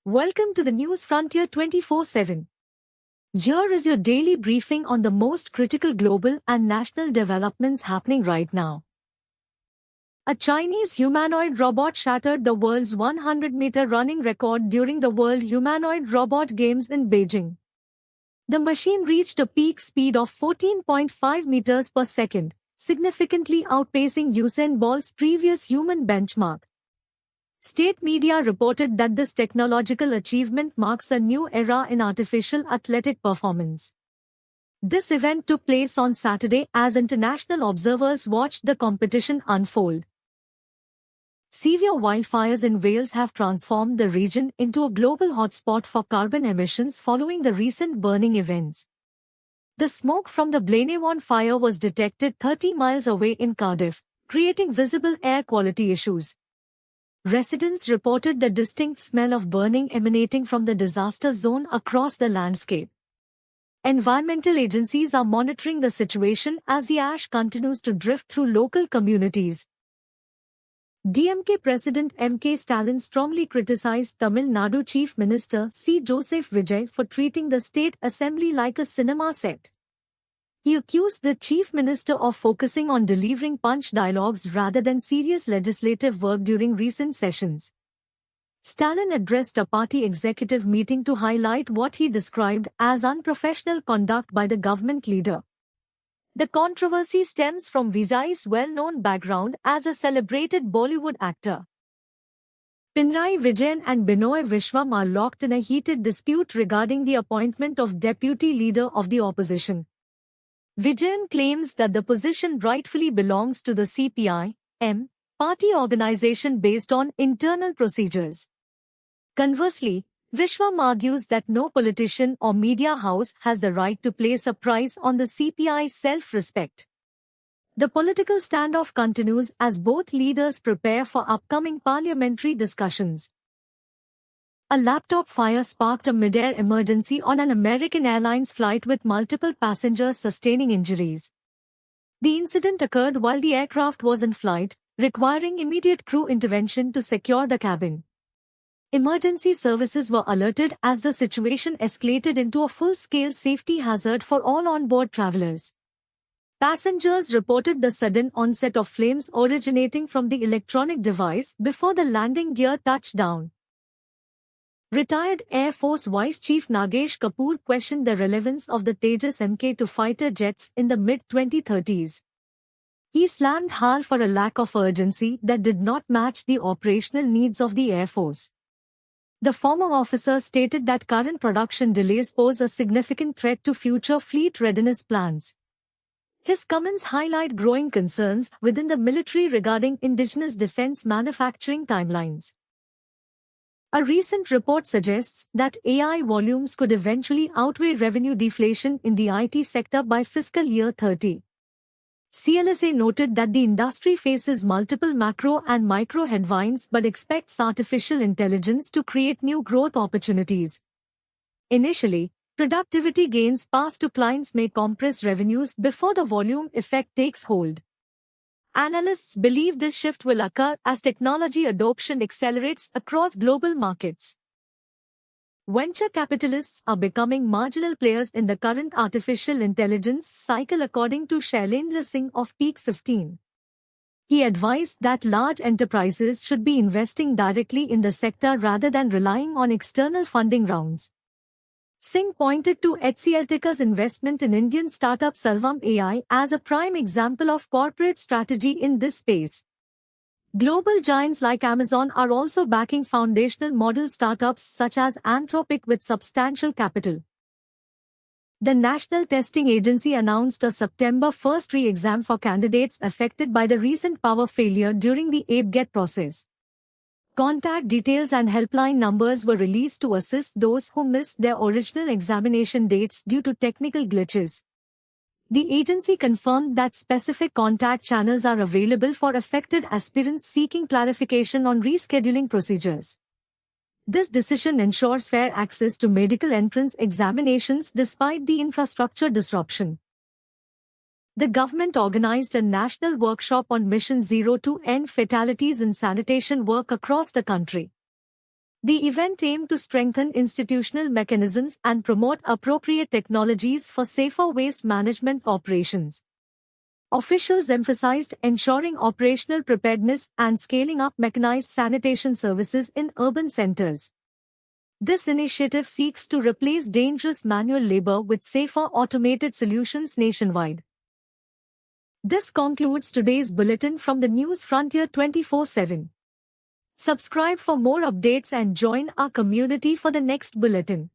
Welcome to the News Frontier 24/7. Here is your daily briefing on the most critical global and national developments happening right now. A Chinese humanoid robot shattered the world's 100-meter running record during the World Humanoid Robot Games in Beijing. The machine reached a peak speed of 14.5 meters per second, significantly outpacing Usain Bolt's previous human benchmark. State media reported that this technological achievement marks a new era in artificial athletic performance. This event took place on Saturday as international observers watched the competition unfold. Severe wildfires in Wales have transformed the region into a global hotspot for carbon emissions following the recent burning events. The smoke from the Blaenau fire was detected 30 miles away in Cardiff, creating visible air quality issues. Residents reported the distinct smell of burning emanating from the disaster zone across the landscape. Environmental agencies are monitoring the situation as the ash continues to drift through local communities. DMK President M.K. Stalin strongly criticized Tamil Nadu Chief Minister C. Joseph Vijay for treating the state assembly like a cinema set. He accused the Chief Minister of focusing on delivering punch dialogues rather than serious legislative work during recent sessions. Stalin addressed a party executive meeting to highlight what he described as unprofessional conduct by the government leader. The controversy stems from Vijay's well-known background as a celebrated Bollywood actor. Pinarayi Vijayan and Binoy Vishwam are locked in a heated dispute regarding the appointment of deputy leader of the opposition. Vijayan claims that the position rightfully belongs to the CPI-M party organization based on internal procedures. Conversely, Vishwam argues that no politician or media house has the right to place a price on the CPI's self-respect. The political standoff continues as both leaders prepare for upcoming parliamentary discussions. A laptop fire sparked a mid-air emergency on an American Airlines flight with multiple passengers sustaining injuries. The incident occurred while the aircraft was in flight, requiring immediate crew intervention to secure the cabin. Emergency services were alerted as the situation escalated into a full-scale safety hazard for all on-board travelers. Passengers reported the sudden onset of flames originating from the electronic device before the landing gear touched down. Retired Air Force Vice Chief Nagesh Kapoor questioned the relevance of the Tejas Mk to fighter jets in the mid-2030s. He slammed HAL for a lack of urgency that did not match the operational needs of the Air Force. The former officer stated that current production delays pose a significant threat to future fleet readiness plans. His comments highlight growing concerns within the military regarding indigenous defense manufacturing timelines. A recent report suggests that AI volumes could eventually outweigh revenue deflation in the IT sector by fiscal year 30. CLSA noted that the industry faces multiple macro and micro headwinds but expects artificial intelligence to create new growth opportunities. Initially, productivity gains passed to clients may compress revenues before the volume effect takes hold. Analysts believe this shift will occur as technology adoption accelerates across global markets. Venture capitalists are becoming marginal players in the current artificial intelligence cycle according to Shailendra Singh of Peak 15. He advised that large enterprises should be investing directly in the sector rather than relying on external funding rounds. Singh pointed to HCLTech's investment in Indian startup Salvam AI as a prime example of corporate strategy in this space. Global giants like Amazon are also backing foundational model startups such as Anthropic with substantial capital. The National Testing Agency announced a September 1 re-exam for candidates affected by the recent power failure during the APGET process. Contact details and helpline numbers were released to assist those who missed their original examination dates due to technical glitches. The agency confirmed that specific contact channels are available for affected aspirants seeking clarification on rescheduling procedures. This decision ensures fair access to medical entrance examinations despite the infrastructure disruption. The government organized a national workshop on Mission Zero to end fatalities in sanitation work across the country. The event aimed to strengthen institutional mechanisms and promote appropriate technologies for safer waste management operations. Officials emphasized ensuring operational preparedness and scaling up mechanized sanitation services in urban centers. This initiative seeks to replace dangerous manual labor with safer automated solutions nationwide. This concludes today's bulletin from the News Frontier 24/7. Subscribe for more updates and join our community for the next bulletin.